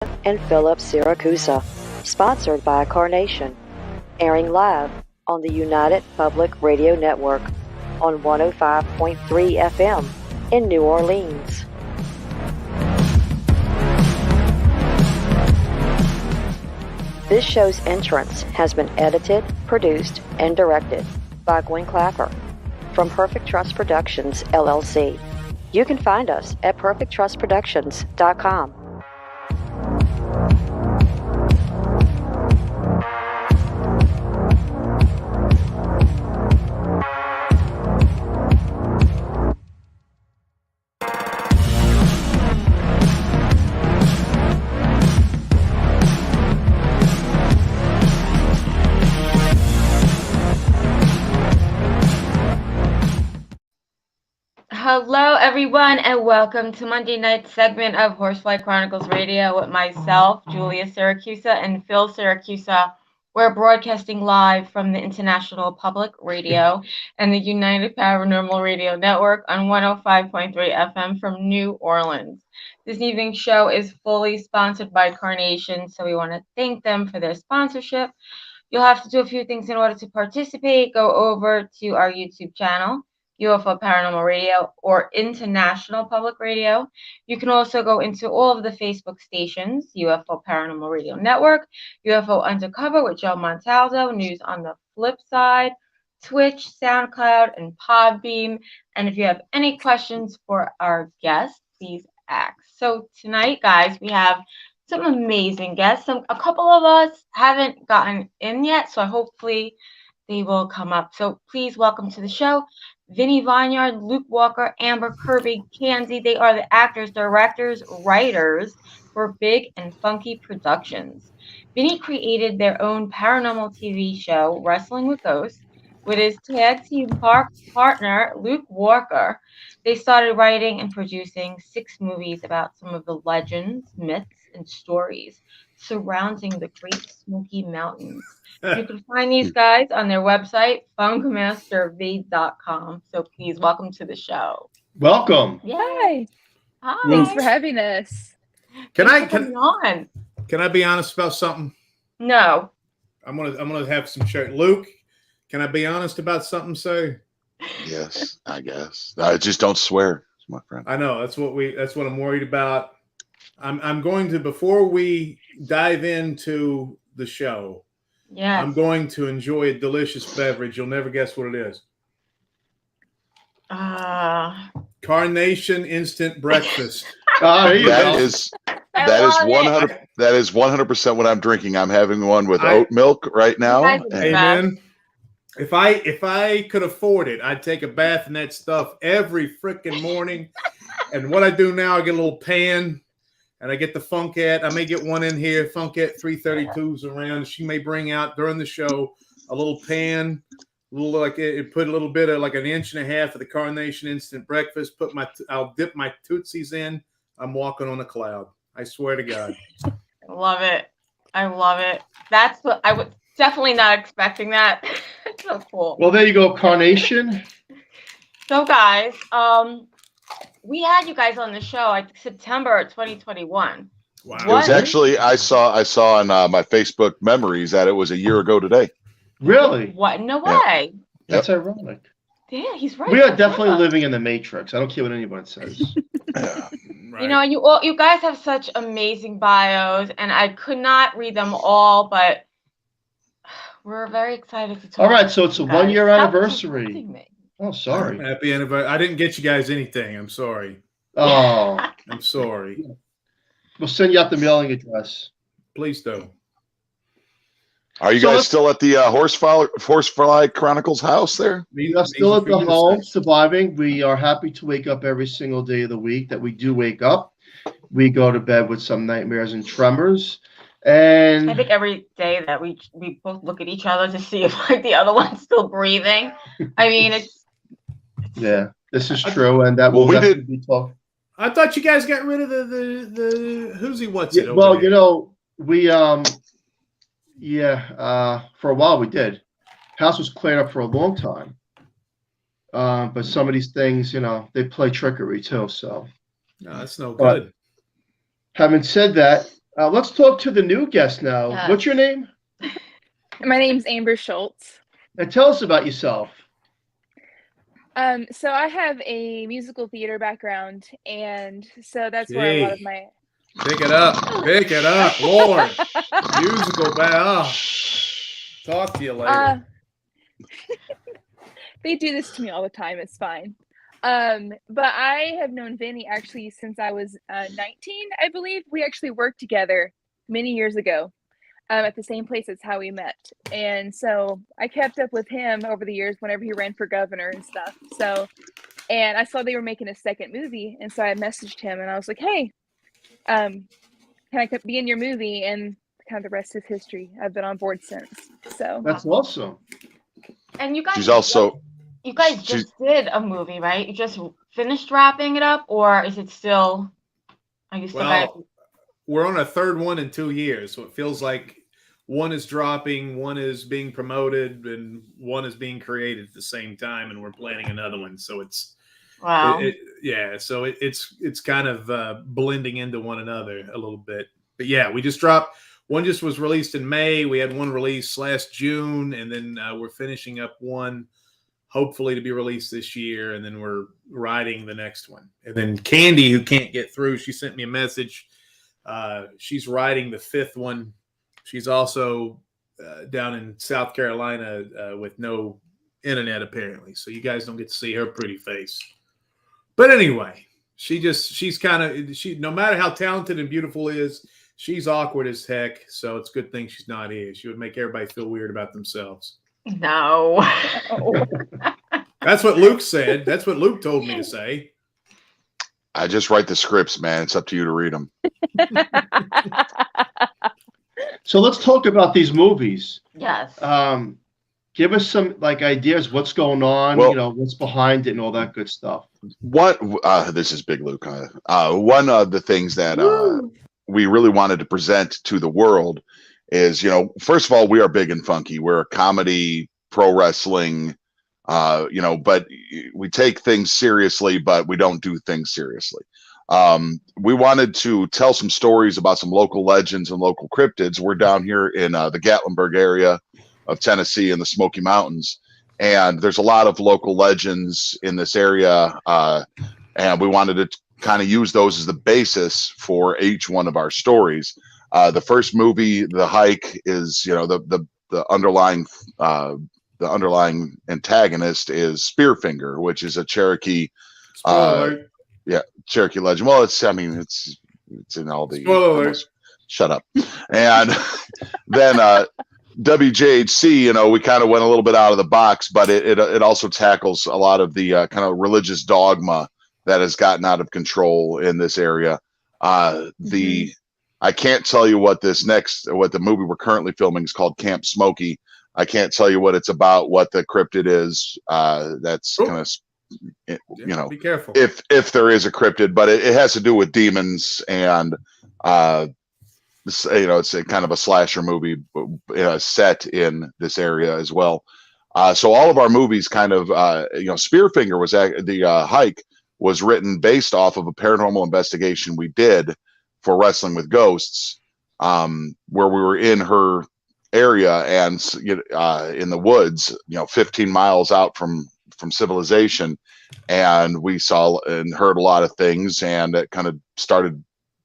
and Philip Siracusa, sponsored by Carnation, airing live on the United Public Radio Network on 105.3 FM in New Orleans. This show's entrance has been edited, produced, and directed by Gwen Clapper from Perfect Trust Productions, LLC. You can find us at perfecttrustproductions.com. Hello, everyone, and welcome to Monday night's segment of Horsefly Chronicles Radio with myself, Julia Siracusa, and Phil Siracusa. We're broadcasting live from the International Public Radio and the United Paranormal Radio Network on 105.3 FM from New Orleans. This evening's show is fully sponsored by Carnation, so we want to thank them for their sponsorship. You'll have to do a few things in order to participate. Go over to our YouTube channel, UFO Paranormal Radio, or International Public Radio. You can also go into all of the Facebook stations, UFO Paranormal Radio Network, UFO Undercover with Joe Montaldo, News on the Flip Side, Twitch, SoundCloud, and Podbeam. And if you have any questions for our guests, please ask. So tonight, guys, we have some amazing guests. A couple of us haven't gotten in yet, so hopefully they will come up. So please welcome to the show Vinnie Vineyard, Luke Walker, Amber, Kirby, Kandi. They are the actors, directors, writers for Big and Funky Productions. Vinnie created their own paranormal TV show, Wrestling with Ghosts, with his tag team partner, Luke Walker. They started writing and producing 6 movies about some of the legends, myths, and stories surrounding the Great Smoky Mountains. You can find these guys on their website, funkmasterv.com. So please welcome to the show. Welcome. Yay. Hi. Thanks for having us. Can I be honest about something? No. I'm gonna have some shirt. Luke, can I be honest about something, sir? Yes, I guess. I just don't swear, my friend. I know that's what I'm worried about. I'm going to, before we dive into the show, I'm going to enjoy a delicious beverage. You'll never guess what it is. Carnation Instant Breakfast. That is 100% what I'm drinking. I'm having one with oat milk right now. Amen. If I could afford it, I'd take a bath in that stuff every freaking morning. And what I do now, I get a little pan. And I get the Funkette. I may get one in here. Funkette 332s around. She may bring out during the show a little pan, put a little bit of like an inch and a half of the Carnation Instant Breakfast. I'll dip my Tootsies in. I'm walking on a cloud. I swear to God. I love it. That's what I was definitely not expecting that. It's so cool. Well, there you go, Carnation. So, guys, we had you guys on the show September 2021. Wow. It was actually, I saw on my Facebook memories that it was a year ago today. Really? What? No way. That's ironic. Yeah, he's right. We are definitely living in the Matrix. I don't care what anyone says. Right. You know, you guys have such amazing bios, and I could not read them all, but we're very excited to talk. All right, so it's a 1-year anniversary. Oh, sorry. Happy anniversary. I didn't get you guys anything. I'm sorry. Oh. I'm sorry. We'll send you out the mailing address. Please do. Are you guys still at the Horsefly Chronicles house there? We are still at the home, surviving. We are happy to wake up every single day of the week that we do wake up. We go to bed with some nightmares and tremors. And I think every day that we both look at each other to see if like the other one's still breathing. I mean, it's yeah, this is true, and that will be talked. I thought you guys got rid of the who's he what's it. Well, there. You know, we for a while we did. House was cleared up for a long time, but some of these things, you know, they play trickery too. So no, that's no good. Having said that, Let's talk to the new guest now. Yes. What's your name? My name's Amber Schultz. And tell us about yourself. So I have a musical theater background, and so that's where a lot of Gee. my Pick it up, Lord. Musical bell. Talk to you later. they do this to me all the time. It's fine. But I have known Vinnie actually since I was 19, I believe. We actually worked together many years ago at the same place. That's how we met. And so I kept up with him over the years whenever he ran for governor and stuff. So, and I saw they were making a second movie. And so I messaged him and I was like, hey, can I be in your movie? And kind of the rest is history. I've been on board since. So That's awesome. And you guys, She's also you guys just did a movie, right? You just finished wrapping it up, or is it still? Are you still? Well, we're on a third one in 2 years, so it feels like one is dropping, one is being promoted, and one is being created at the same time, and we're planning another one. So it's wow. It's kind of blending into one another a little bit. But yeah, we just dropped. One just was released in May. We had one released last June, and then we're finishing up one, hopefully to be released this year, and then we're writing the next one. And then Kandi, who can't get through, she sent me a message. She's writing the fifth one. She's also down in South Carolina with no internet, apparently. So you guys don't get to see her pretty face. But anyway, she's no matter how talented and beautiful is, she's awkward as heck. So it's a good thing she's not here. She would make everybody feel weird about themselves. No. That's what Luke said. That's what Luke told me to say. I just write the scripts, man. It's up to you to read them. So let's talk about these movies. Yes. Give us some ideas. What's going on? Well, what's behind it and all that good stuff. This is Big Luke. One of the things that we really wanted to present to the world is, first of all, we are big and funky. We're a comedy, pro wrestling, but we take things seriously, but we don't do things seriously. We wanted to tell some stories about some local legends and local cryptids. We're down here in the Gatlinburg area of Tennessee in the Smoky Mountains, and there's a lot of local legends in this area, and we wanted to kind of use those as the basis for each one of our stories. The first movie, The Hike, is the underlying antagonist is Spearfinger, which is a Cherokee. Cherokee legend. Well, it's in all the. Shut up. And then WJHC, we kind of went a little bit out of the box, but it also tackles a lot of the kind of religious dogma that has gotten out of control in this area. I can't tell you what the movie we're currently filming is called, Camp Smokey. I can't tell you what it's about, what the cryptid is. That's kind of, be careful if there is a cryptid, but it has to do with demons, and it's a kind of a slasher movie set in this area as well. So all of our movies kind of, Spearfinger was the Hike was written based off of a paranormal investigation we did for Wrestling with Ghosts, where we were in her area and in the woods, 15 miles out from civilization, and we saw and heard a lot of things, and it kind of started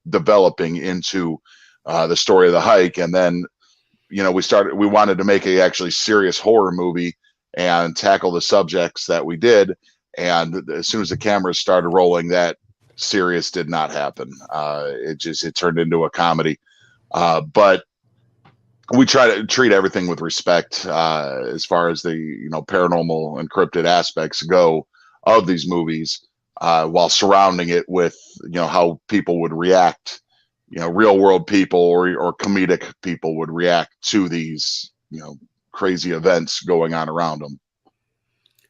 developing into the story of The Hike. And then we wanted to make a actually serious horror movie and tackle the subjects that we did, and as soon as the cameras started rolling, that serious did not happen. It turned into a comedy, but we try to treat everything with respect as far as the paranormal and cryptid aspects go of these movies, while surrounding it with how people would react, real world people or comedic people would react to these crazy events going on around them.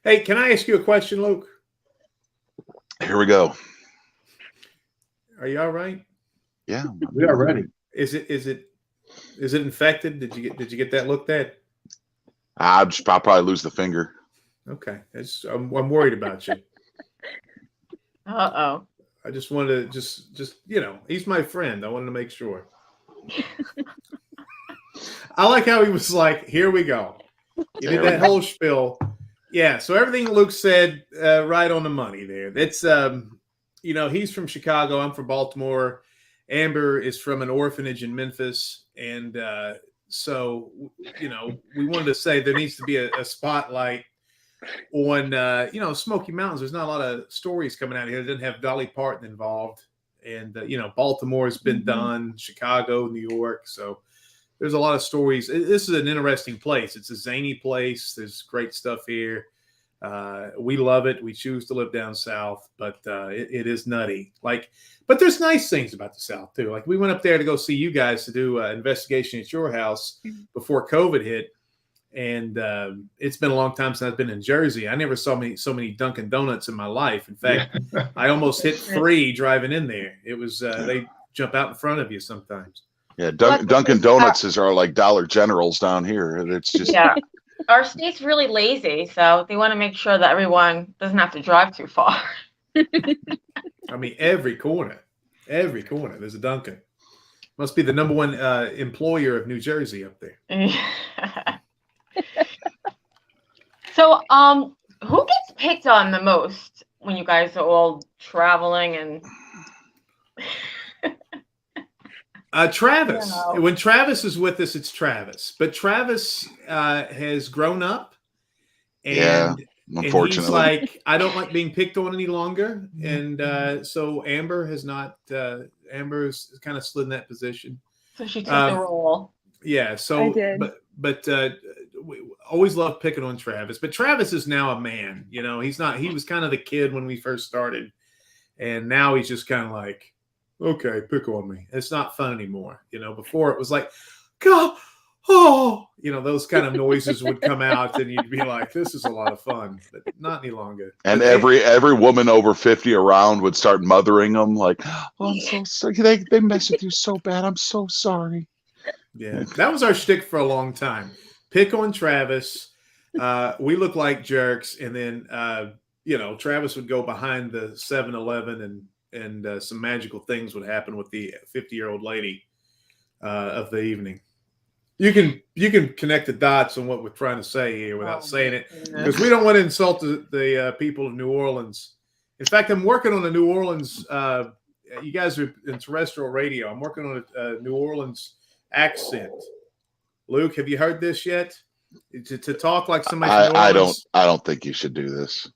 Hey, can I ask you a question, Luke? Here we go. Are you all right? Yeah, we are ready. Is it infected? Did you get that looked at? I'll probably lose the finger. Okay, I'm worried about you. Uh-oh. I just wanted to just he's my friend. I wanted to make sure. I like how he was like, "Here we go." You did that whole spiel. Yeah. So everything Luke said, right on the money there. That's, he's from Chicago. I'm from Baltimore. Amber is from an orphanage in Memphis, and so we wanted to say there needs to be a spotlight on Smoky Mountains. There's not a lot of stories coming out here that doesn't have Dolly Parton involved, and Baltimore has been done, Chicago, New York. So there's a lot of stories. This is an interesting place. It's a zany place. There's great stuff here. We love it. We choose to live down south, but it is nutty. But there's nice things about the South too. Like we went up there to go see you guys to do an investigation at your house before COVID hit, and it's been a long time since I've been in Jersey. I never saw so many Dunkin' Donuts in my life. In fact, I almost hit 3 driving in there. It was they jump out in front of you sometimes. Yeah, Dunkin' Donuts are like Dollar Generals down here. It's just Our state's really lazy, so they want to make sure that everyone doesn't have to drive too far. I mean, every corner, there's a Dunkin'. Must be the number one employer of New Jersey up there. So, who gets picked on the most when you guys are all traveling and? Travis. No. When Travis is with us, it's Travis. But Travis has grown up, and unfortunately, he's like, I don't like being picked on any longer. And so Amber has not. Amber's kind of slid in that position. So she took the role. Yeah. So, but we always loved picking on Travis. But Travis is now a man. He's not. He was kind of the kid when we first started, and now he's just kind of like, okay, pick on me. It's not fun anymore. Before it was like, God, those kind of noises would come out, and you'd be like, this is a lot of fun, but not any longer. And every woman over 50 around would start mothering them, like, oh, I'm so sorry. They mess with you so bad. I'm so sorry. Yeah, that was our shtick for a long time. Pick on Travis. We look like jerks, and then Travis would go behind the 7-Eleven and some magical things would happen with the 50-year-old lady of the evening. You can connect the dots on what we're trying to say here without saying it, because we don't want to insult the people of New Orleans. In fact, I'm working on a New Orleans. You guys are in terrestrial radio. I'm working on a New Orleans accent. Luke, have you heard this yet? To talk like somebody from New Orleans? I don't think you should do this.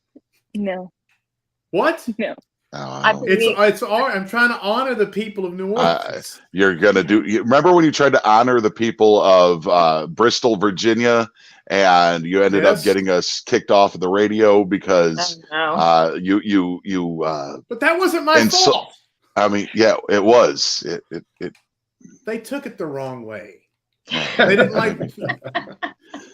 No. What? No. It's I'm trying to honor the people of New Orleans. You're gonna remember when you tried to honor the people of Bristol, Virginia, and you ended up getting us kicked off of the radio because you But that wasn't my fault. I mean, yeah, it was. It They took it the wrong way. They didn't like it.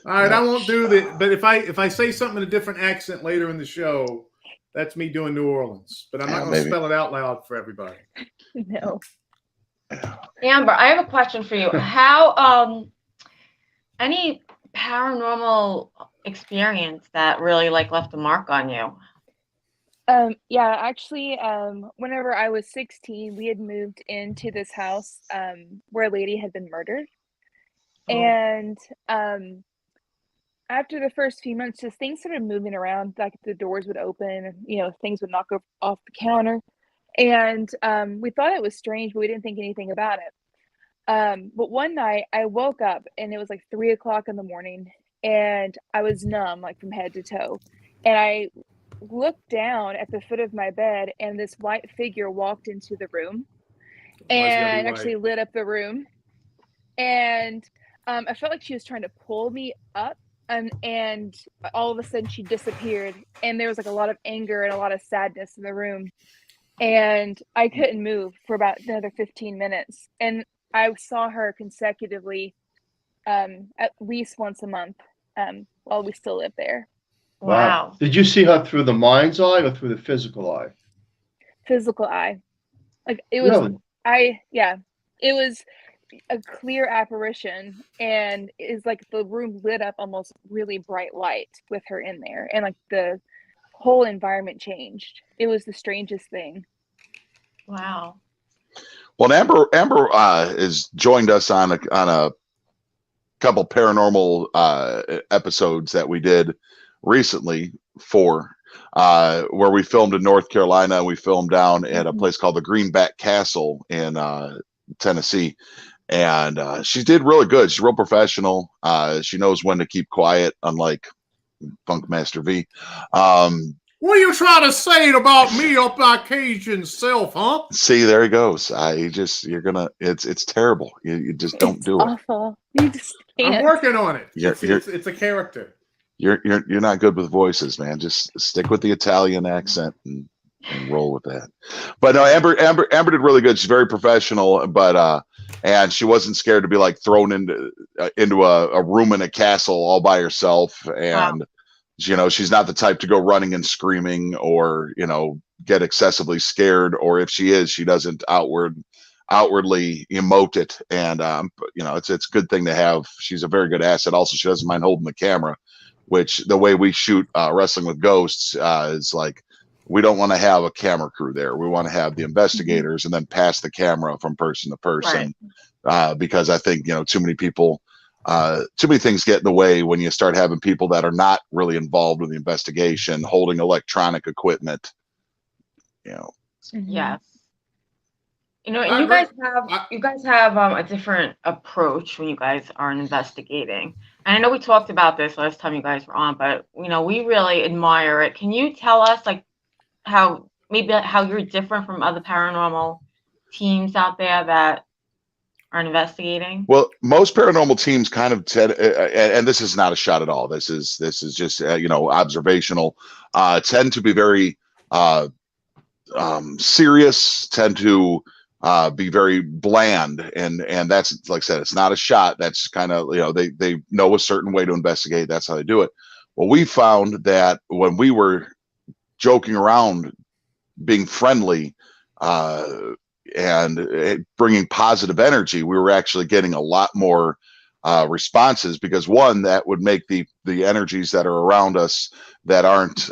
All right, I won't do that. But if I say something in a different accent later in the show, that's me doing New Orleans, but I'm not going to spell it out loud for everybody. No. Amber, I have a question for you. How, any paranormal experience that really left a mark on you? Yeah, actually, whenever I was 16, we had moved into this house where a lady had been murdered. Oh. And after the first few months, just things started moving around, like the doors would open, things would knock off the counter. And we thought it was strange, but we didn't think anything about it. But one night I woke up and it was like 3:00 in the morning and I was numb, from head to toe. And I looked down at the foot of my bed and this white figure walked into the room and actually lit up the room. And I felt like she was trying to pull me up. And all of a sudden she disappeared and there was a lot of anger and a lot of sadness in the room and I couldn't move for about another 15 minutes and I saw her consecutively at least once a month while we still lived there. Wow. Did you see her through the mind's eye or through the physical eye? Physical eye. It was really? It was a clear apparition and it's the room lit up almost really bright light with her in there and the whole environment changed. It was the strangest thing. Wow. Well, Amber has joined us on a couple paranormal episodes that we did recently where we filmed in North Carolina. We filmed down at a place called the Greenback Castle in Tennessee, and she did really good. She's real professional. She knows when to keep quiet, unlike Funkmaster V. What are you trying to say about me up my Cajun self, huh? See, there he goes. It's terrible. You just don't do it. Awful. You just can't. I'm working on it. You're- It's a character. You're not good with voices, man. Just stick with the Italian accent and roll with that. But no, Amber did really good. She's very professional, but and she wasn't scared to be like thrown into a room in a castle all by herself. And you know, she's not the type to go running and screaming or, you know, get excessively scared, or if she is, she doesn't outwardly emote it. And you know, it's a good thing to have. She's a very good asset. Also, she doesn't mind holding the camera, which the way we shoot Wrestling with Ghosts is like, we don't want to have a camera crew there. We want to have the investigators and then pass the camera from person to person. Right. Because I think, you know, too many things get in the way when you start having people that are not really involved with the investigation holding electronic equipment, you know. Yes. You know, and you guys have a different approach when you guys are investigating. And I know we talked about this last time you guys were on, but you know, we really admire it. Can you tell us like how you're different from other paranormal teams out there that are investigating? Well, most paranormal teams kind of and this is not a shot at all. This is just you know, observational. Tend to be very serious. Tend to be very bland, and that's, like I said, it's not a shot. That's kind of, you know, they know a certain way to investigate. That's how they do it. Well, we found that when we were joking around, being friendly, and bringing positive energy, we were actually getting a lot more responses, because one, that would make the energies that are around us that aren't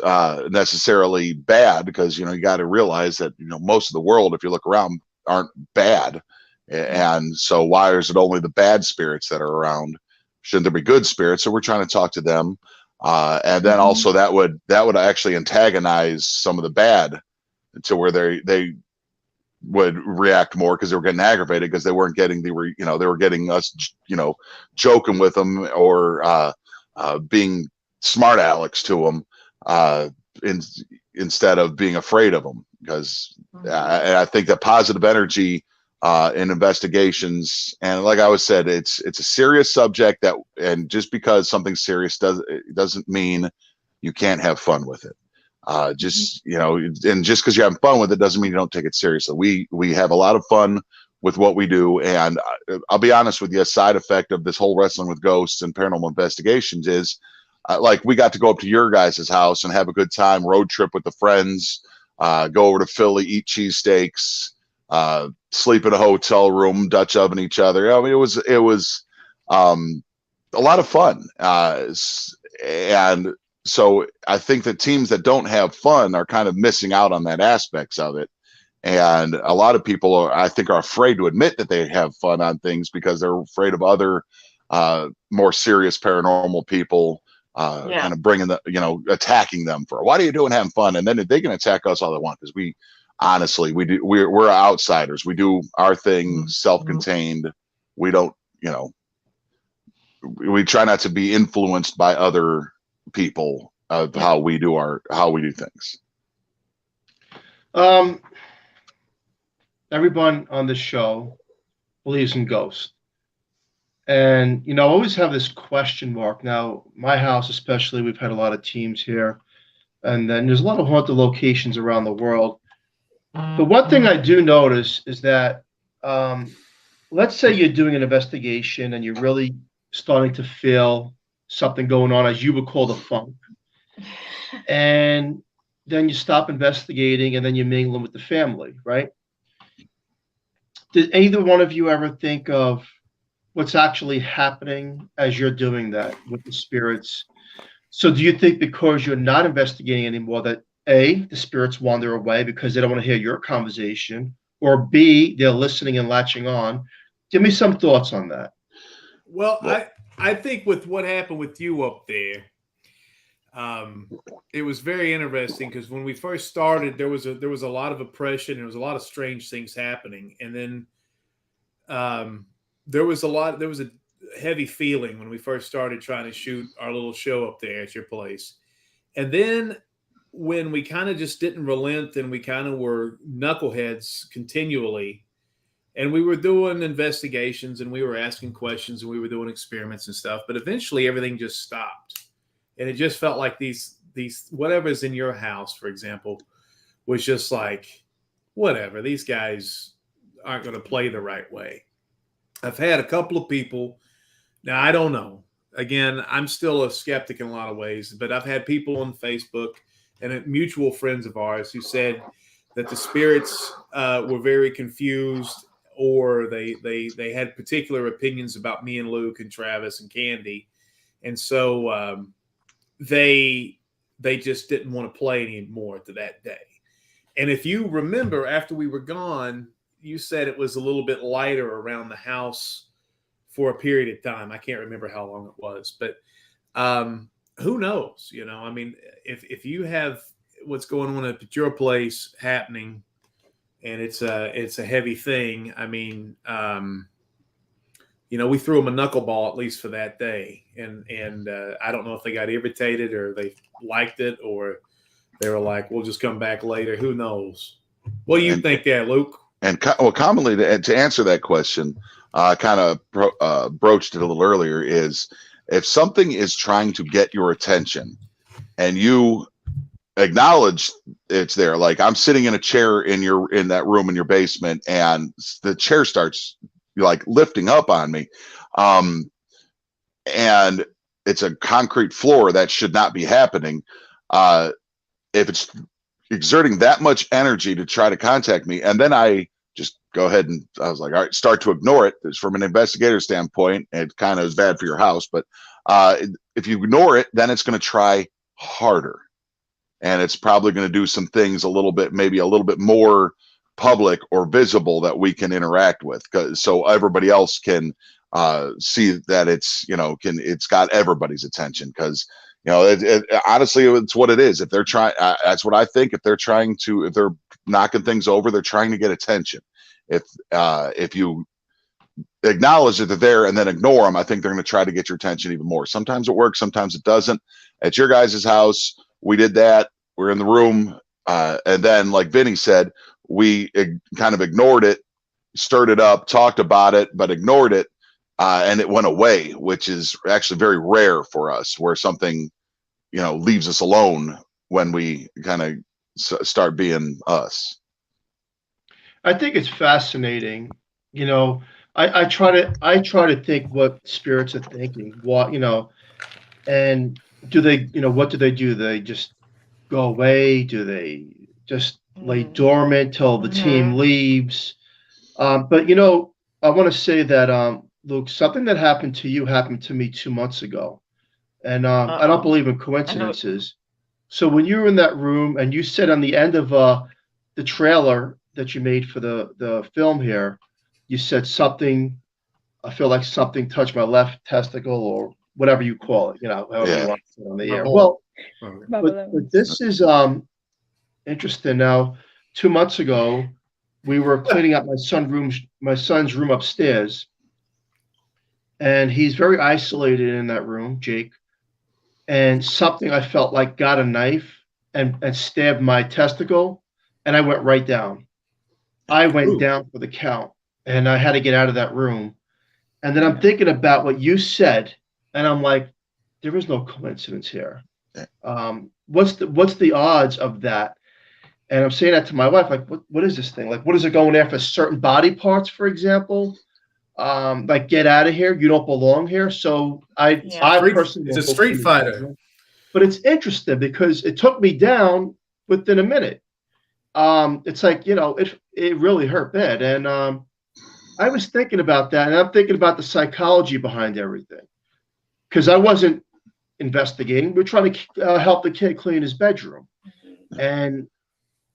necessarily bad, because, you know, you got to realize that, you know, most of the world, if you look around, aren't bad. And so why is it only the bad spirits that are around? Shouldn't there be good spirits? So we're trying to talk to them. And then also that would actually antagonize some of the bad to where they would react more, because they were getting aggravated because they weren't getting they were getting us, you know, joking with them or being smart alecks to them instead of being afraid of them. Because I think that positive energy in investigations, and like I was said, it's a serious subject, and just because something's serious doesn't mean you can't have fun with it. Just, you know, and just because you're having fun with it doesn't mean you don't take it seriously. We have a lot of fun with what we do, and I'll be honest with you, a side effect of this whole Wrestling with Ghosts and paranormal investigations is like, we got to go up to your guys' house and have a good time, road trip with the friends, go over to Philly, eat cheesesteaks, sleep in a hotel room, Dutch oven each other. I mean, it was a lot of fun, and so I think that teams that don't have fun are kind of missing out on that aspects of it. And a lot of people are afraid to admit that they have fun on things because they're afraid of other more serious paranormal people kind of bringing attacking them for, what are you doing having fun? And then they can attack us all they want, because we're outsiders. We do our thing self-contained. We don't, you know, we try not to be influenced by other people of how we do things. Everyone on the show believes in ghosts, and you know, I always have this question mark. Now, my house especially, we've had a lot of teams here, and then there's a lot of haunted locations around the world. But one thing I do notice is that let's say you're doing an investigation and you're really starting to feel something going on, as you would call the funk, and then you stop investigating, and then you're mingling with the family, right? Did either one of you ever think of what's actually happening as you're doing that with the spirits? So do you think because you're not investigating anymore that A, the spirits wander away because they don't want to hear your conversation, or B, they're listening and latching on. Give me some thoughts on that. Well, I think with what happened with you up there, it was very interesting because when we first started, there was a lot of oppression. There was a lot of strange things happening, and then there was a heavy feeling when we first started trying to shoot our little show up there at your place, and then when we kind of just didn't relent and we kind of were knuckleheads continually, and we were doing investigations and we were asking questions and we were doing experiments and stuff, but eventually everything just stopped. And it just felt like these whatever's in your house, for example, was just like, whatever, these guys aren't going to play the right way. I've had a couple of people, now I don't know. Again, I'm still a skeptic in a lot of ways, but I've had people on Facebook and mutual friends of ours who said that the spirits were very confused, or they had particular opinions about me and Luke and Travis and Kandi. And so they just didn't want to play anymore to that day. And if you remember, after we were gone, you said it was a little bit lighter around the house for a period of time. I can't remember how long it was, but who knows? You know, I mean, if you have what's going on at your place happening, and it's a heavy thing. I mean, you know, we threw them a knuckleball at least for that day, and I don't know if they got irritated or they liked it, or they were like, "We'll just come back later." Who knows? What do you think there, Luke? And commonly to answer that question, kind of broached it a little earlier, is if something is trying to get your attention and you acknowledge it's there, like I'm sitting in a chair in that room in your basement, and the chair starts like lifting up on me, and it's a concrete floor, that should not be happening. If it's exerting that much energy to try to contact me, and then I just go ahead and I was like, all right, start to ignore it. From an investigator standpoint, it kind of is bad for your house, but if you ignore it, then it's going to try harder, and it's probably going to do some things maybe a little bit more public or visible that we can interact with, so everybody else can see that it's got everybody's attention. Because honestly, it's what it is. If they're trying, that's what I think. If they're knocking things over, they're trying to get attention. If you acknowledge that they're there and then ignore them, I think they're going to try to get your attention even more. Sometimes it works, sometimes it doesn't. At your guys' house, we did that. We're in the room, and then, like Vinny said, we kind of ignored it, stirred it up, talked about it, but ignored it, and it went away, which is actually very rare for us, where something, leaves us alone when we kind of start being us. I think it's fascinating. I try to think what spirits are thinking, and do they, what do they do? They just go away? Do they just lay dormant till the team leaves? But I want to say that, Luke, something that happened to you happened to me 2 months ago, and I don't believe in coincidences. So when you were in that room and you said on the end of the trailer that you made for the film here, you said something, I feel like something touched my left testicle, or whatever you call it, however you want to say it on the air. Well, but this is interesting. Now, 2 months ago, we were cleaning up my son's room upstairs, and he's very isolated in that room, Jake. And something, I felt like, got a knife and stabbed my testicle, and I went right down. I went down for the count, and I had to get out of that room. And then I'm thinking about what you said, and I'm like, there is no coincidence here. What's the odds of that? And I'm saying that to my wife, like, what is this thing? Like, what is it going after certain body parts, for example? Like, get out of here. You don't belong here. So I personally, it's a Street Fighter. But it's interesting because it took me down within a minute. It's like, it really hurt bad. And I was thinking about that, and I'm thinking about the psychology behind everything, because I wasn't investigating. We're trying to help the kid clean his bedroom. And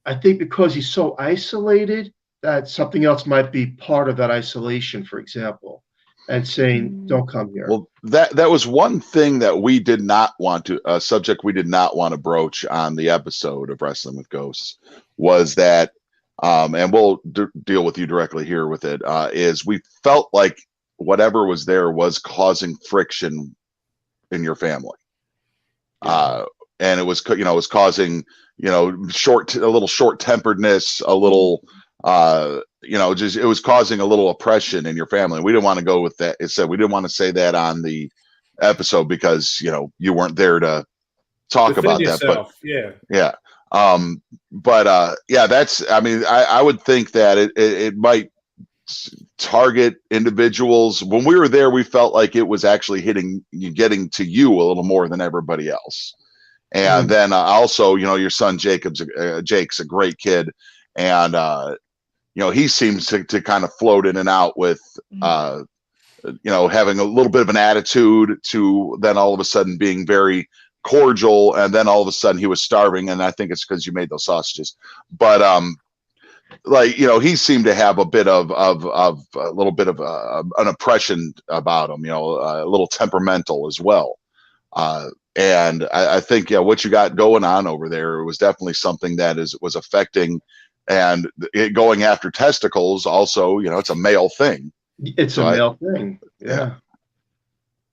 I think because he's so isolated, that something else might be part of that isolation, for example, and saying, don't come here. Well, that was one thing that we did not want to, a subject we did not want to broach on the episode of Wrestling with Ghosts, was that, and we'll deal with you directly here with it, is we felt like whatever was there was causing friction in your family. And it was, it was causing, a little short-temperedness, a little, it was causing a little oppression in your family. We didn't want to go with that. It said we didn't want to say that on the episode because, you weren't there to talk about yourself. That. But that's, I would think that it might target individuals. When we were there, we felt like it was actually getting to you a little more than everybody else. And then also, your son Jake's a great kid, and he seems to kind of float in and out with having a little bit of an attitude to then all of a sudden being very cordial, and then all of a sudden he was starving, and I think it's because you made those sausages. But he seemed to have a bit of a little bit of an oppression about him, a little temperamental as well. And I think, what you got going on over there was definitely something that was affecting, and going after testicles also, it's a male thing. It's a male thing. Yeah.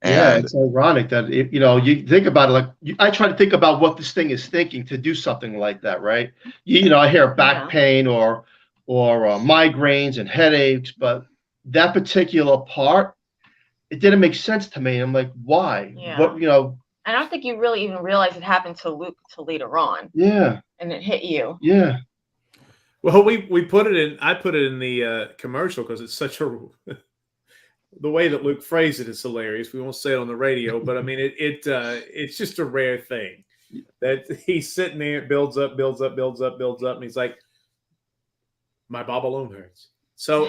And it's ironic that, you think about it, like I try to think about what this thing is thinking to do something like that, right? I hear back pain or migraines and headaches, but that particular part, it didn't make sense to me. I'm like, why? Yeah. What, I don't think you really even realized it happened to Luke till later on. Yeah. And it hit you. Yeah. Well, we put it in. I put it in the commercial because it's such a. The way that Luke phrased it is hilarious. We won't say it on the radio, but it's just a rare thing that he's sitting there. It builds up, and he's like, "My balloon hurts." So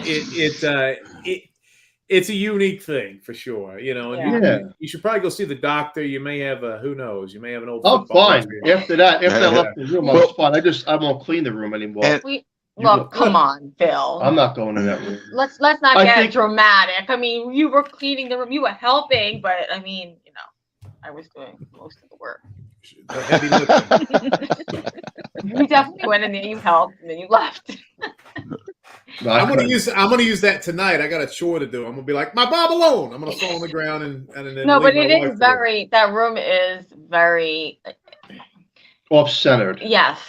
it's a unique thing for sure, and you should probably go see the doctor. You may have who knows? You may have an old. Oh, fine. After I left the room, I was fine. I won't clean the room anymore. Come on, Phil. I'm not going in that room. Let's not get dramatic. You were cleaning the room. You were helping, but I was doing most of the work. You definitely went in there. You helped, and then you left. No, I'm gonna use that tonight. I got a chore to do. I'm gonna be like, my Bob alone. I'm gonna fall on the ground and then no, but it is very. That room is very off-centered. Yes.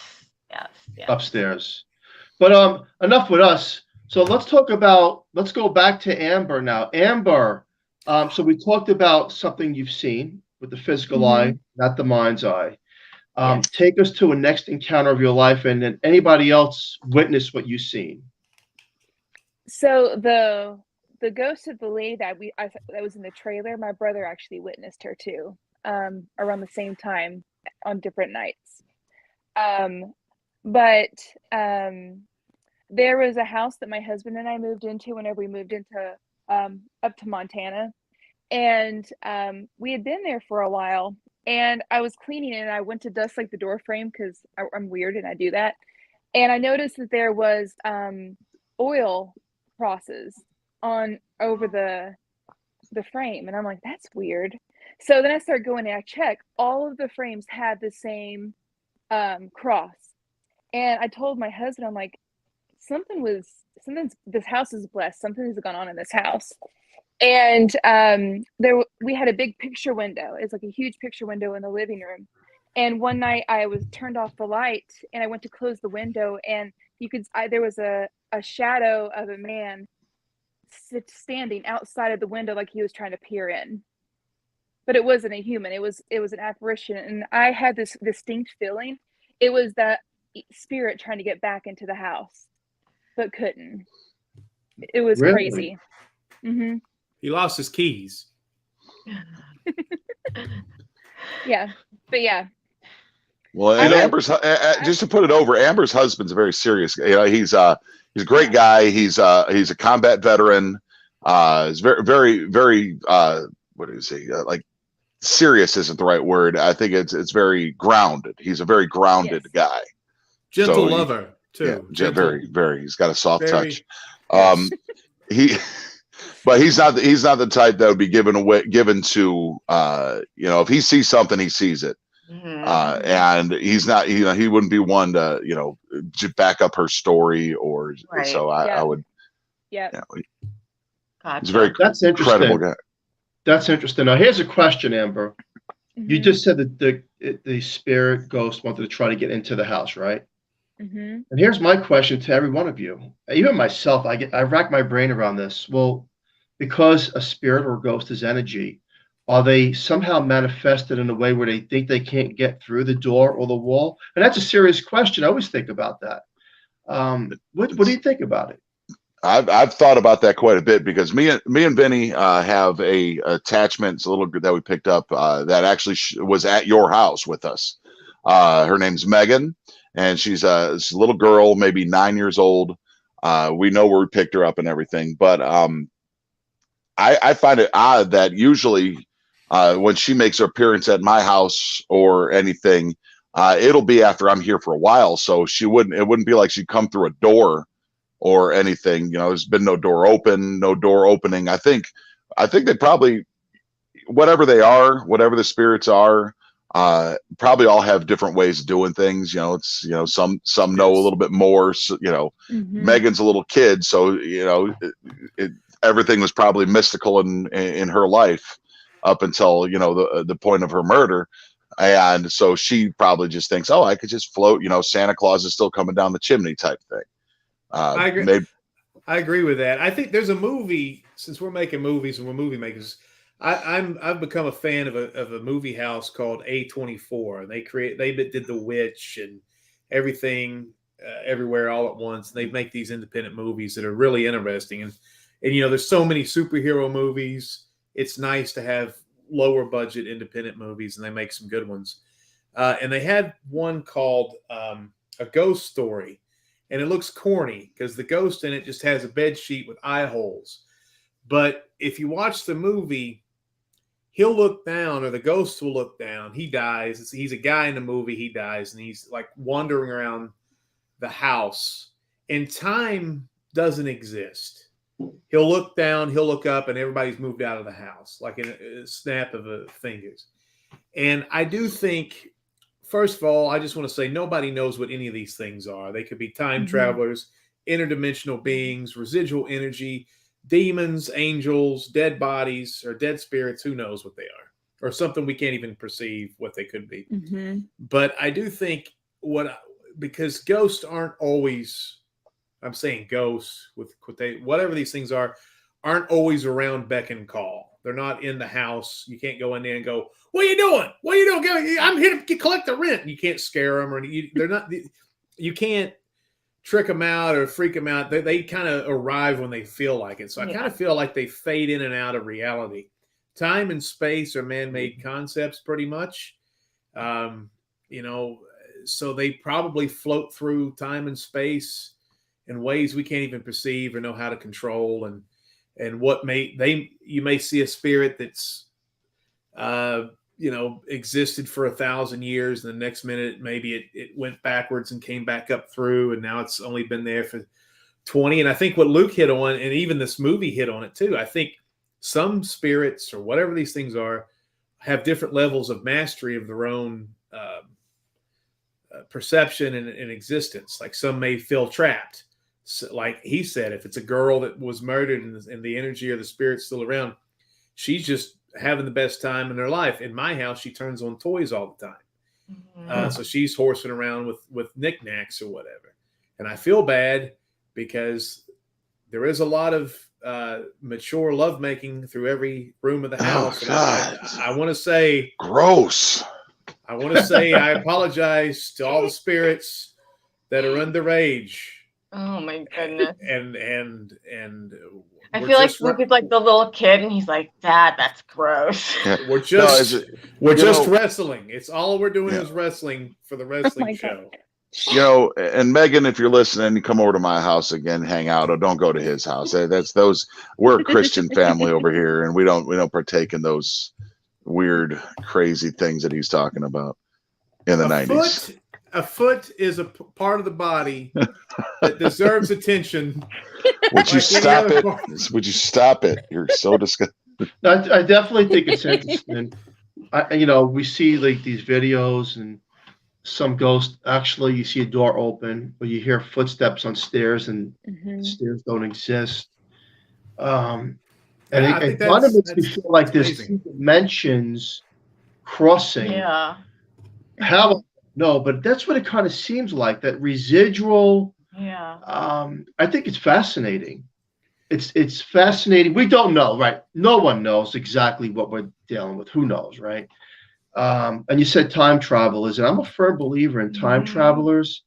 Upstairs. But enough with us. So let's go back to Amber now. Amber, so we talked about something you've seen with the physical eye, not the mind's eye. Take us to a next encounter of your life, and then anybody else witness what you've seen. So the ghost of the lady that was in the trailer, my brother actually witnessed her too, around the same time on different nights. But there was a house that my husband and I moved into whenever we moved into up to Montana, and we had been there for a while. And I was cleaning and I went to dust like the door frame because I'm weird and I do that. And I noticed that there was oil crosses on over the frame, and I'm like, that's weird. So then I started going and I checked. All of the frames had the same cross, and I told my husband, I'm like, this house is blessed. Something has gone on in this house. And we had a big picture window. It's like a huge picture window in the living room. And one night I was turned off the light and I went to close the window, and there was a shadow of a man standing outside of the window like he was trying to peer in. But it wasn't a human. It was an apparition. And I had this distinct feeling. It was that spirit trying to get back into the house, but couldn't. It was crazy. Mm-hmm. He lost his keys. Yeah, but yeah. Well, and Amber's just to put it over, Amber's husband's a very serious. He's a great guy. He's a combat veteran. He's very, very, very. What is he like? Serious isn't the right word. I think it's very grounded. He's a very grounded guy. Gentle lover. too. Yeah, very. He's got a soft Very, touch. yes. But he's not the type that would be given to if he sees something, he sees it. And he's not, he wouldn't be one to, back up her story or so. I would. Yeah. He's a very That's credible interesting. guy. That's interesting. Now, here's a question, Amber. Mm-hmm. You just said that the spirit ghost wanted to try to get into the house, right? Mm-hmm. And here's my question to every one of you. Even myself, I rack my brain around this. Well, because a spirit or ghost is energy, are they somehow manifested in a way where they think they can't get through the door or the wall? And that's a serious question. I always think about that. What do you think about it? I've thought about that quite a bit because me and Vinny have a attachment. It's a little that we picked up that actually was at your house with us. Her name's Megan, and she's a little girl, maybe 9 years old. We know where we picked her up and everything, but I find it odd that usually when she makes her appearance at my house or anything, it'll be after I'm here for a while. So it wouldn't be like she'd come through a door or anything. There's been no door opening. I think they probably, whatever the spirits are, probably all have different ways of doing things. It's, some know a little bit more. So, Mm-hmm. Megan's a little kid, so everything was probably mystical in her life up until the point of her murder. And so she probably just thinks, oh, I could just float, Santa Claus is still coming down the chimney type thing. I agree. I agree with that. I think there's a movie, since we're making movies and we're movie makers, I've become a fan of a movie house called A24. And they did The Witch and everything, everywhere all at once. They make these independent movies that are really interesting. And there's so many superhero movies. It's nice to have lower budget independent movies, and they make some good ones. And they had one called A Ghost Story. And it looks corny because the ghost in it just has a bed sheet with eye holes. But if you watch the movie, he'll look down, or the ghost will look down. He dies. He's a guy in the movie. He dies, and he's like wandering around the house. And time doesn't exist. He'll look down, he'll look up, and everybody's moved out of the house, like in a snap of the fingers. And I do think, first of all, I just want to say nobody knows what any of these things are. They could be time travelers, interdimensional beings, residual energy, demons, angels, dead bodies, or dead spirits. Who knows what they are? Or something we can't even perceive what they could be. Mm-hmm. But I do think because ghosts aren't always, I'm saying ghosts with whatever these things aren't always around beck and call. They're not in the house. You can't go in there and go, "What are you doing? What are you doing? I'm here to collect the rent." You can't scare them, or they're not. You can't trick them out or freak them out. They kind of arrive when they feel like it. So I kind of feel like they fade in and out of reality. Time and space are man-made concepts, pretty much. So they probably float through time and space in ways we can't even perceive or know how to control. And you may see a spirit that's, existed for 1,000 years. And the next minute, maybe it went backwards and came back up through. And now it's only been there for 20. And I think what Luke hit on, and even this movie hit on it too, I think some spirits or whatever these things are have different levels of mastery of their own perception and existence. Like some may feel trapped. So, like he said, if it's a girl that was murdered and the energy or the spirit's still around, she's just having the best time in her life. In my house, she turns on toys all the time. Mm-hmm. So she's horsing around with knickknacks or whatever. And I feel bad because there is a lot of mature lovemaking through every room of the house. Oh, God. I want to say, gross. I want to say I apologize to all the spirits that are underage. Oh my goodness. And I feel like Luke is like the little kid, and he's like, "Dad, that's gross." Yeah. We're just wrestling. It's all we're doing is wrestling for the wrestling show. And Megan, if you're listening, you come over to my house again, hang out, or don't go to his house. We're a Christian family over here, and we don't partake in those weird, crazy things that he's talking about in the 90s. a foot is a part of the body that deserves attention. Would you Like any stop other it? part. Would you stop it? You're so disgusting. I definitely think it's interesting. We see like these videos and some ghosts, actually you see a door open or you hear footsteps on stairs and the stairs don't exist. And I it think kind of makes me that's feel like there's amazing. 2 dimensions crossing. Yeah. How? No, but that's what it kind of seems like, that residual. Yeah. I think it's fascinating. It's fascinating. We don't know, right? No one knows exactly what we're dealing with. Who knows, right? And you said time travelers, and I'm a firm believer in time travelers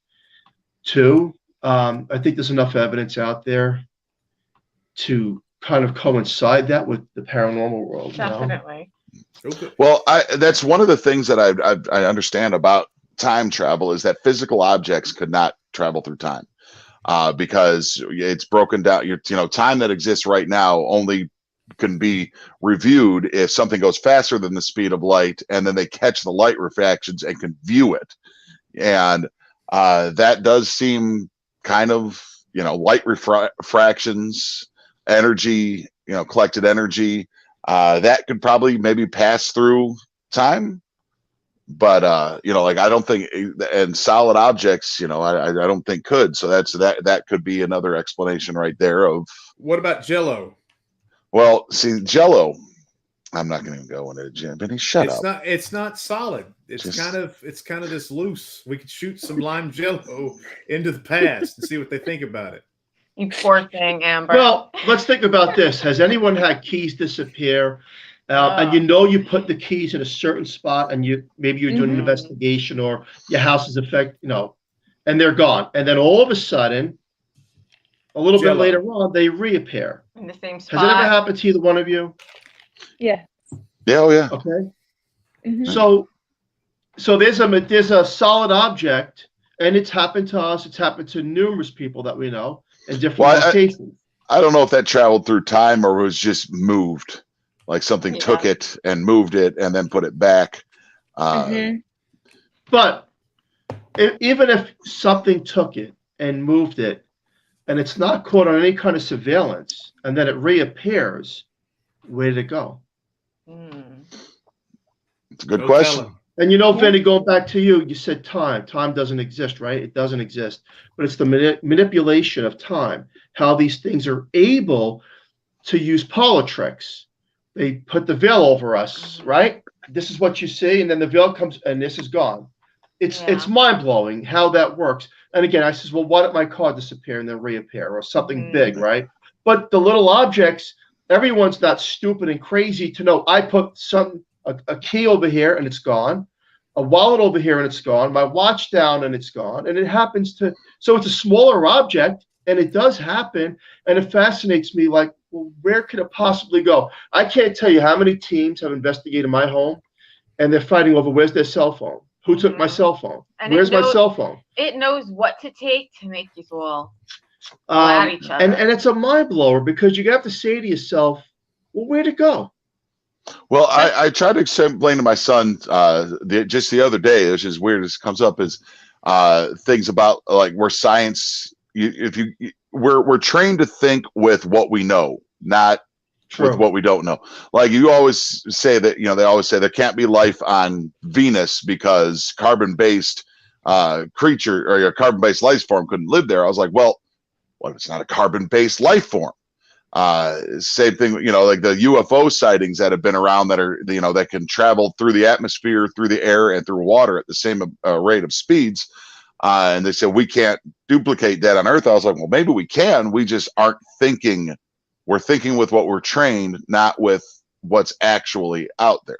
too. I think there's enough evidence out there to kind of coincide that with the paranormal world. Definitely. Okay. Well, that's one of the things that I understand about time travel is that physical objects could not travel through time because it's broken down. Time that exists right now only can be reviewed if something goes faster than the speed of light, and then they catch the light refractions and can view it. And that does seem kind of, light refractions, energy, collected energy, that could probably maybe pass through time. But I don't think, and solid objects, I don't think could. So that could be another explanation right there of. What about Jell-O? Well, see, Jell-O, I'm not going to go into it, Jim. Vinny, shut up. It's not solid. It's kind of this loose. We could shoot some lime Jell-O into the past and see what they think about it. You poor thing, Amber. Well, let's think about this. Has anyone had keys disappear? And you put the keys in a certain spot, and maybe you're doing an investigation, or your house is affected, and they're gone, and then all of a sudden, a little bit later on, they reappear in the same spot. Has it ever happened to either one of you? Yeah. Yeah, oh yeah. Okay. So there's a solid object, and it's happened to us. It's happened to numerous people that we know in different locations. I don't know if that traveled through time or was just moved, like something took it and moved it and then put it back. But even if something took it and moved it, and it's not caught on any kind of surveillance, and then it reappears, where did it go? It's a good question. And Vinny, going back to you said time. Time doesn't exist, right? It doesn't exist. But it's the manipulation of time, how these things are able to use parlor tricks. They put the veil over us, right? This is what you see, and then the veil comes, and this is gone. It's mind-blowing how that works. And again, I says, well, why did my car disappear and then reappear, or something big, right? But the little objects, everyone's not stupid and crazy to know. I put a key over here and it's gone, a wallet over here and it's gone, my watch down and it's gone, and it happens to. So it's a smaller object, and it does happen, and it fascinates me. Like, well, where could it possibly go? I can't tell you how many teams have investigated my home, and they're fighting over where's their cell phone. Who took my cell phone? And where's my cell phone? It knows what to take to make you all at each other. And it's a mind blower, because you have to say to yourself, well, where'd it go? Well, I tried to explain to my son just the other day, which is weird, this comes up, is things about like where science, we're trained to think with what we know, not with what we don't know. Like you always say that, they always say there can't be life on Venus because carbon-based creature or a carbon-based life form couldn't live there. I was like, well, what if it's not a carbon-based life form? Same thing, like the UFO sightings that have been around that are, that can travel through the atmosphere, through the air, and through water at the same rate of speeds. And they said we can't duplicate that on Earth. I was like, well, maybe we can. We just aren't thinking. We're thinking with what we're trained, not with what's actually out there.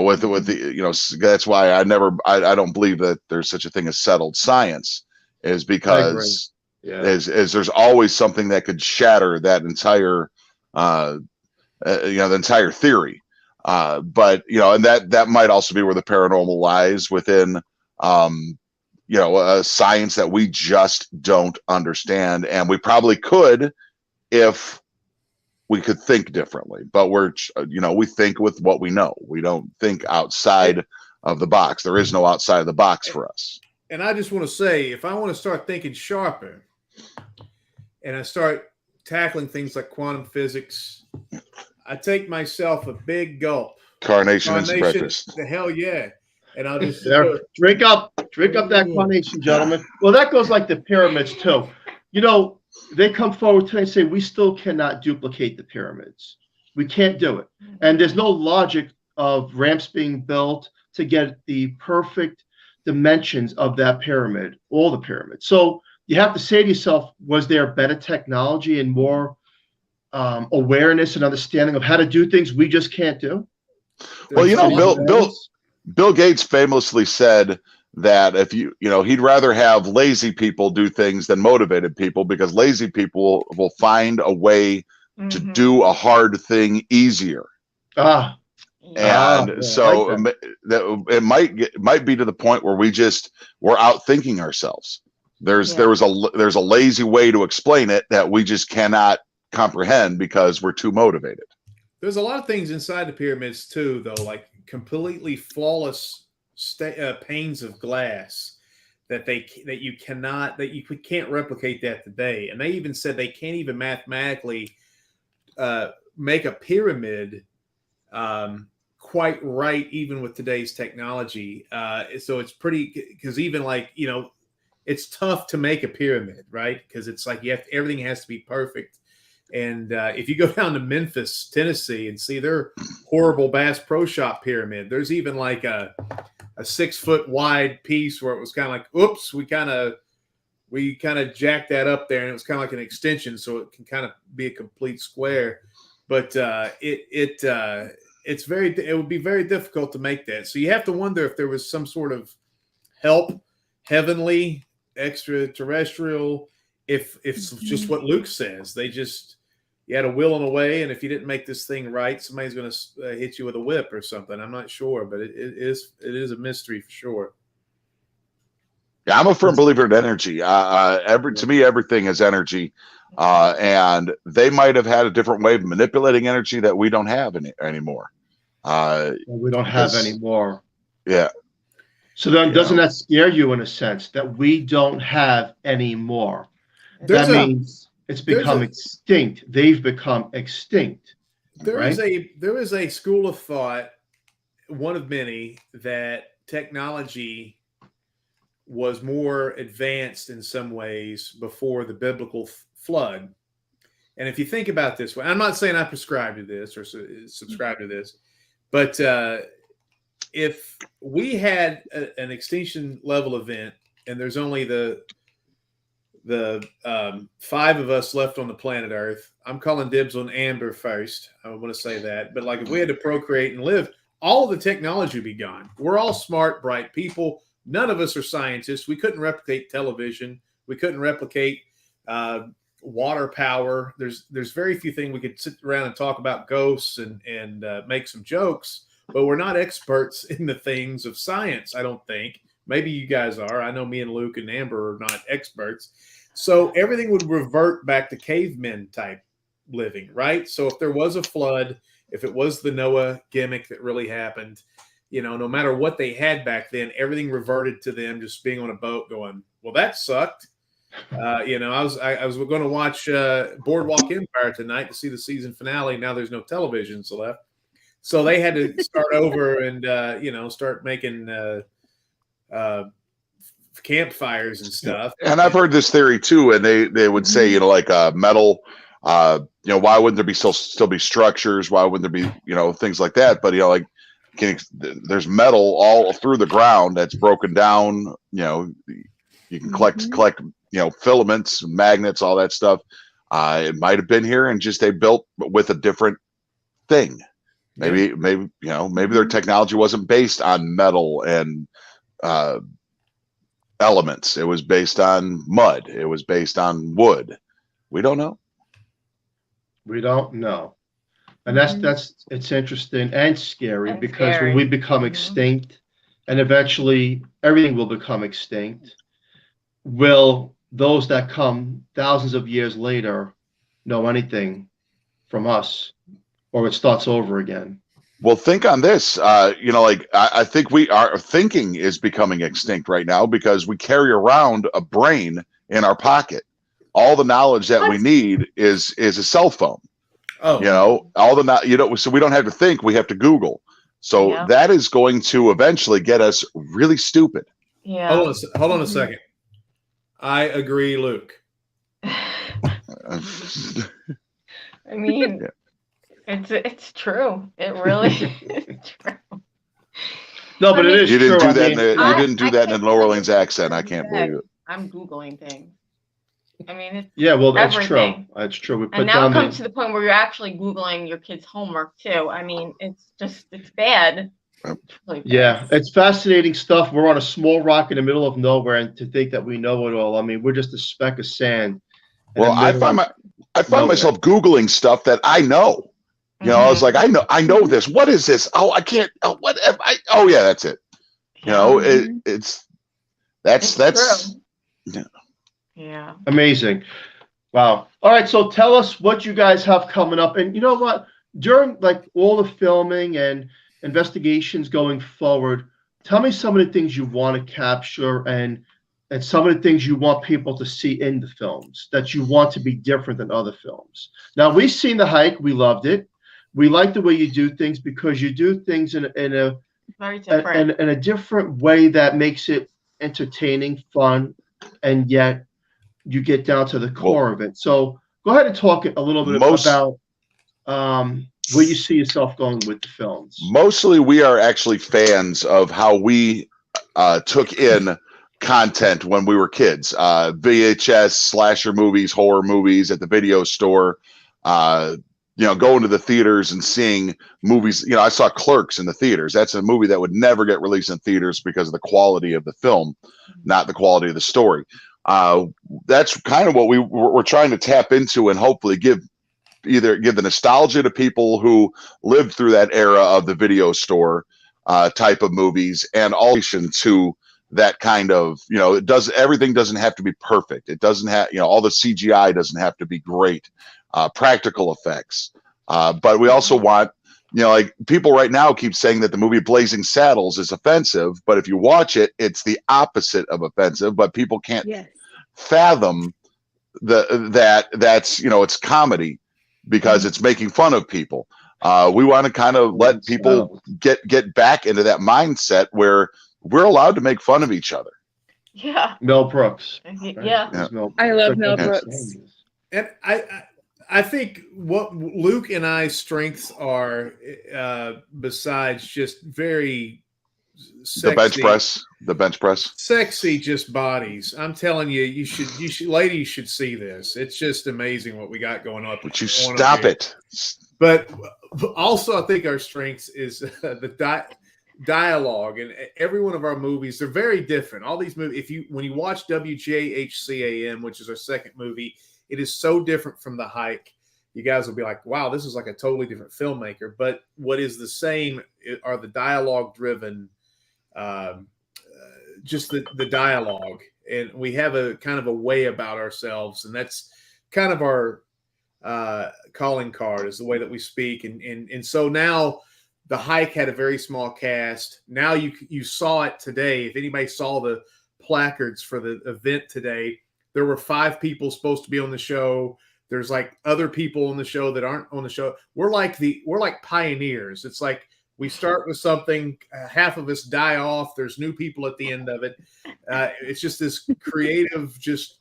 With the, that's why I don't believe that there's such a thing as settled science, is because is there's always something that could shatter that entire, the entire theory. But, and that might also be where the paranormal lies within, a science that we just don't understand. And we probably could, if we could think differently, but we think with what we know. We don't think outside of the box. There is no outside of the box for us. And I just want to say, if I want to start thinking sharper and I start tackling things like quantum physics, I take myself a big gulp. Carnation and some breakfast. The hell yeah. And I'll just drink up that carnation, gentlemen. Well, that goes like the pyramids too. You know, they come forward today and say we still cannot duplicate the pyramids. We can't do it. And there's no logic of ramps being built to get the perfect dimensions of that pyramid, all the pyramids. So you have to say to yourself, was there better technology and more awareness and understanding of how to do things we just can't do? Well, you know, Bill Gates famously said that if he'd rather have lazy people do things than motivated people, because lazy people will find a way to do a hard thing easier. So it might be to the point where we're outthinking ourselves. There's a lazy way to explain it that we just cannot comprehend because we're too motivated. There's a lot of things inside the pyramids too, though, like completely flawless panes of glass that you can't replicate that today. And they even said they can't even mathematically make a pyramid quite right, even with today's technology. So it's pretty, because even it's tough to make a pyramid, right? Because it's like everything has to be perfect. And if you go down to Memphis, Tennessee, and see their horrible Bass Pro Shop pyramid, there's even like a 6 foot wide piece where it was kind of like, oops, we kind of jacked that up there, and it was kind of like an extension, so it can kind of be a complete square. But it would be very difficult to make that. So you have to wonder if there was some sort of help, heavenly, extraterrestrial. If it's just what Luke says, you had a will and a way, and if you didn't make this thing right, somebody's going to hit you with a whip or something. I'm not sure, but it is a mystery for sure. Yeah, I'm a firm believer in energy. To me, everything is energy, and they might have had a different way of manipulating energy that we don't have anymore. We don't have anymore. Yeah. So then, doesn't that scare you in a sense that we don't have any more? That means it's become extinct. They've become extinct. There is a school of thought, one of many, that technology was more advanced in some ways before the biblical flood. And if you think about this way, I'm not saying I prescribe to this or subscribe to this, but if we had an extinction level event and there's only the 5 of us left on the planet Earth, I'm calling dibs on Amber first. I want to say that. But like if we had to procreate and live, all of the technology would be gone. We're all smart, bright people. None of us are scientists. We couldn't replicate television. We couldn't replicate water power. There's very few things we could sit around and talk about ghosts and make some jokes. But we're not experts in the things of science, I don't think. Maybe you guys are. I know me and Luke and Amber are not experts. So everything would revert back to cavemen type living, right? So if there was a flood, if it was the Noah gimmick that really happened, no matter what they had back then, everything reverted to them just being on a boat going, well, that sucked. I was going to watch Boardwalk Empire tonight to see the season finale. Now there's no televisions left. So they had to start over and, start making campfires and stuff. And I've heard this theory too. And they would say, metal, why wouldn't there still be structures? Why wouldn't there be, things like that? But, there's metal all through the ground that's broken down. You can collect, filaments, magnets, all that stuff. It might have been here and just they built with a different thing. Maybe their technology wasn't based on metal and elements. It was based on mud. It was based on wood. We don't know. We don't know. And it's interesting and scary because when we become extinct and eventually everything will become extinct, will those that come thousands of years later know anything from us, or it starts over again? Well, think on this. Like I think our thinking is becoming extinct right now because we carry around a brain in our pocket. All the knowledge that we need is a cell phone. Oh, So we don't have to think; we have to Google. So Yeah. that is going to eventually get us really stupid. Yeah. hold on a second. I agree, Luke. I mean, it's true. It really is true. No, but it is You didn't true. do that. I mean, You didn't do that in a can't New Orleans believe accent. I can't believe it. I'm Googling things. I mean, it's yeah, well, that's everything. true. That's true. We put And now down it comes the. to the point where you're actually Googling your kids' homework too. I mean, it's bad. It's really bad. Yeah, it's fascinating stuff. We're on a small rock in the middle of nowhere, and to think that we know it all. I mean, we're just a speck of sand. in Well, the I middle find nowhere. myself Googling stuff that I know. I was like, I know this. What is this? Oh, I can't. Oh, what? Oh, yeah, that's it. That's true. Yeah. Amazing. Wow. All right, so tell us what you guys have coming up. And you know what? During like all the filming and investigations going forward, tell me some of the things you want to capture and some of the things you want people to see in the films that you want to be different than other films. Now, we've seen The Hike. We loved it. We like the way you do things because you do things in a Very different. in a different way that makes it entertaining, fun, and yet you get down to the core of it. So go ahead and talk a little bit about where you see yourself going with the films. Mostly, we are actually fans of how we took in content when we were kids. VHS, slasher movies, horror movies at the video store. Going to the theaters and seeing movies. I saw Clerks in the theaters. That's a movie that would never get released in theaters because of the quality of the film, not the quality of the story. That's kind of what we're trying to tap into and hopefully give the nostalgia to people who lived through that era of the video store type of movies, and also to that kind of, everything doesn't have to be perfect. It doesn't have, all the CGI doesn't have to be great, practical effects. But we also want, like people right now keep saying that the movie Blazing Saddles is offensive, but if you watch it, it's the opposite of offensive, but people can't fathom that's, it's comedy because it's making fun of people. We want to kind of let people get back into that mindset where we're allowed to make fun of each other. Yeah. Mel Brooks. Yeah. I love Mel Brooks. And I think what Luke and I's strengths are, besides just very sexy, the bench press, sexy, just bodies. I'm telling you, you should, ladies should see this. It's just amazing what we got going on. Would you stop it? But also, I think our strengths is the dialogue, and every one of our movies, they're very different. All these movies, when you watch WJHCAM, which is our second movie, it is so different from The Hike. You guys will be like, wow, this is like a totally different filmmaker. But what is the same are the dialogue-driven, just the dialogue. And we have a kind of a way about ourselves, and that's kind of our calling card, is the way that we speak. And so now The Hike had a very small cast. Now you saw it today. If anybody saw the placards for the event today, there were 5 people supposed to be on the show. There's like other people on the show that aren't on the show. We're like pioneers. It's like we start with something, half of us die off. There's new people at the end of it. It's just this creative, just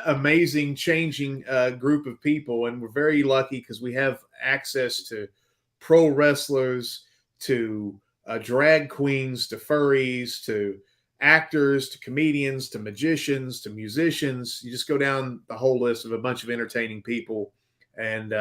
amazing, changing group of people. And we're very lucky because we have access to pro wrestlers, to drag queens, to furries, to actors, to comedians, to magicians, to musicians. You just go down the whole list of a bunch of entertaining people. And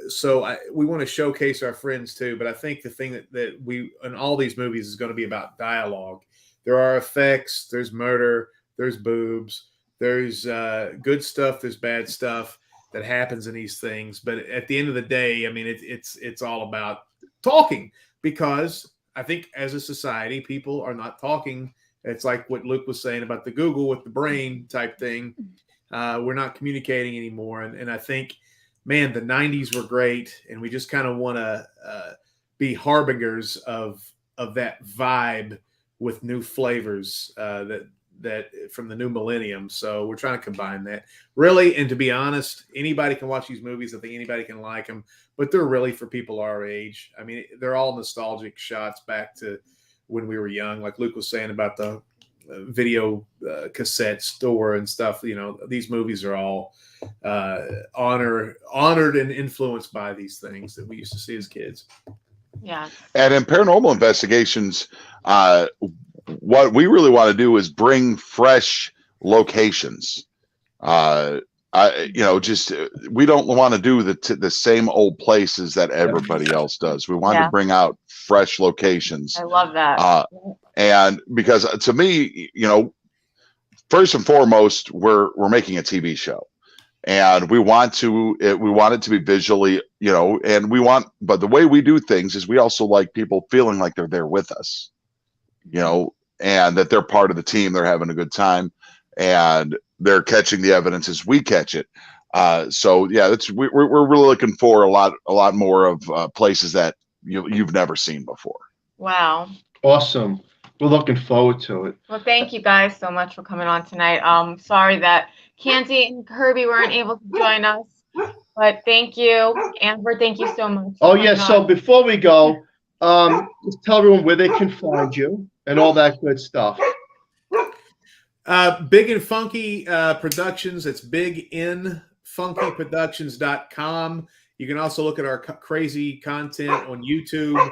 so we want to showcase our friends too. But I think the thing that we, in all these movies, is going to be about dialogue. There are effects, there's murder, there's boobs, there's good stuff, there's bad stuff that happens in these things. But at the end of the day, I mean, it's all about talking, because I think as a society, people are not talking. It's like what Luke was saying about the Google with the brain type thing. We're not communicating anymore. And I think, man, the 90s were great. And we just kind of want to be harbingers of that vibe with new flavors that from the new millennium. So we're trying to combine that, really. And to be honest, anybody can watch these movies. I think anybody can like them, but they're really for people our age. I mean, they're all nostalgic shots back to when we were young, like Luke was saying about the video cassette store and stuff. You know, these movies are all honored and influenced by these things that we used to see as kids. Yeah. And in Paranormal Investigations, what we really want to do is bring fresh locations. We don't want to do the same old places that everybody else does. We want to bring out fresh locations. I love that. And because to me, first and foremost, we're making a TV show, and we want it to be visually, but the way we do things is we also like people feeling like they're there with us, and that they're part of the team. They're having a good time, and they're catching the evidence as we catch it. We're really looking for a lot more of places that you've never seen before. Wow. Awesome. We're looking forward to it. Well, thank you guys so much for coming on tonight. Sorry that Kandi and Kirby weren't able to join us, but thank you. Amber, thank you so much. Oh, yeah. So before we go, just tell everyone where they can find you and all that good stuff. Big and Funky Productions. It's biginfunkyproductions.com. You can also look at our crazy content on YouTube,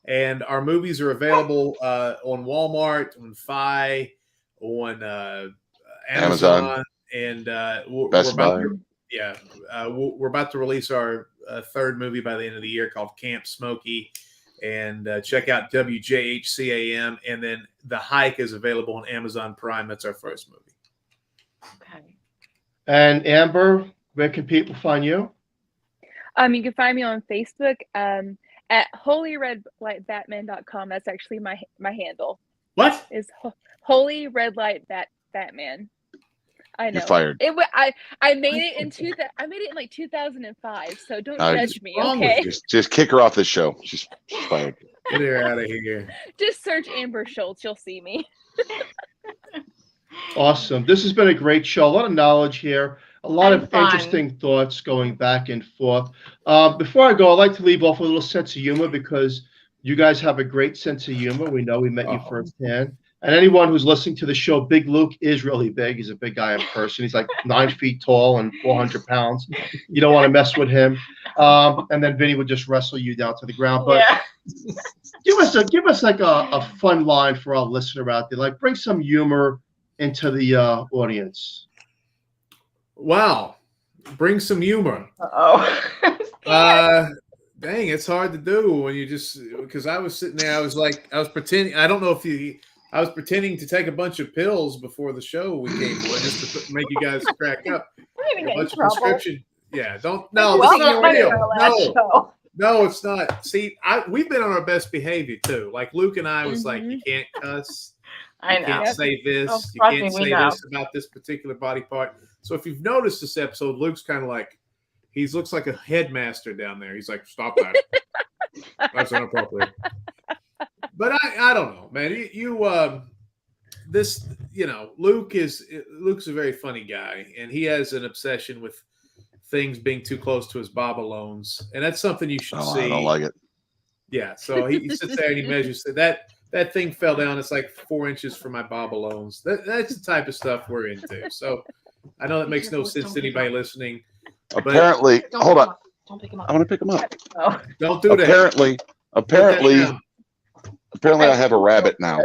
and our movies are available on Walmart, on Fi, on Amazon, and Best Buy. We're about to release our third movie by the end of the year called Camp Smokey. And check out WJHCAM, and then The Hike is available on Amazon Prime. That's our first movie. Okay. And Amber, where can people find you? You can find me on Facebook at holyredlightbatman.com. That's actually my handle. What is Holy Red Light Batman? I know. You're fired. I made it in like 2005. So don't judge me, okay? Just kick her off the show. She's fired. Get her out of here. Just search Amber Schultz. You'll see me. Awesome. This has been a great show. A lot of knowledge here. A lot of interesting thoughts going back and forth. Before I go, I'd like to leave off with a little sense of humor, because you guys have a great sense of humor. We know we met you firsthand. And anyone who's listening to the show, Big Luke is really big. He's a big guy in person. He's like 9 feet tall and 400 pounds. You don't want to mess with him. And then Vinny would just wrestle you down to the ground. But give us like a fun line for our listener out there. Like, bring some humor into the audience. Wow. Bring some humor. Uh-oh. Dang, it's hard to do when you because I was sitting there, I was pretending. I don't know if I was pretending to take a bunch of pills before the show we came for, just to make you guys crack up. I'm a bunch of prescription. Yeah, no, it's Well, not real. No, it's show. not. See, we've been on our best behavior too. Like Luke and I was like, you can't cuss. I You know. can't say this. Oh, You trust can't me, we say know. this about this particular body part. So if you've noticed this episode, Luke's kind of like, he looks like a headmaster down there. He's like, stop that. That's inappropriate. But I don't know, man. Luke's a very funny guy, and he has an obsession with things being too close to his babalones, and that's something you should see. I don't like it. Yeah, so he sits there and he measures that thing fell down. It's like 4 inches from my babalones. That's the type of stuff we're into. So I know that makes no sense to anybody listening. Apparently, hold on. Don't pick him up. I want to pick him up. Oh. Don't do that. Apparently, I have a rabbit now.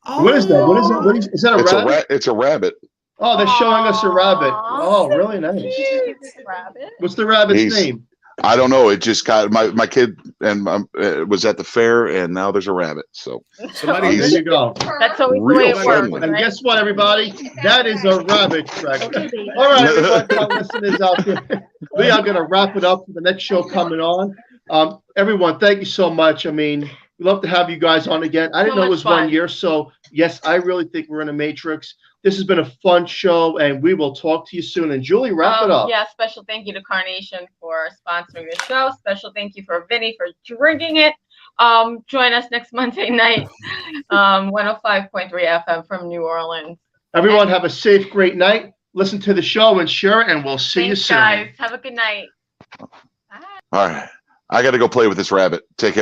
Oh. What is that? Is that a rabbit? It's a rabbit. Oh, they're showing us a rabbit. Aw, Oh, really nice. Rabbit. What's the rabbit's name? I don't know. It just got my kid and was at the fair, and now there's a rabbit. So Somebody, There you go. That's always the Real way it works. friendly. And Right? guess what, everybody? That is a rabbit track. Okay, baby. All right, everyone, our listeners out there. We are going to wrap it up for the next show coming on. Everyone, thank you so much. I mean, We'd love to have you guys on again. I didn't know it was 1 year, so yes, I really think we're in a matrix. This has been a fun show, and we will talk to you soon. And Julie, wrap it up. Yeah, special thank you to Carnation for sponsoring the show. Special thank you for Vinny for drinking it. Join us next Monday night, 105.3 FM from New Orleans. Everyone have a safe, great night. Listen to the show and share, and we'll see you soon. Thanks, guys. Have a good night. Bye. All right. I got to go play with this rabbit. Take care.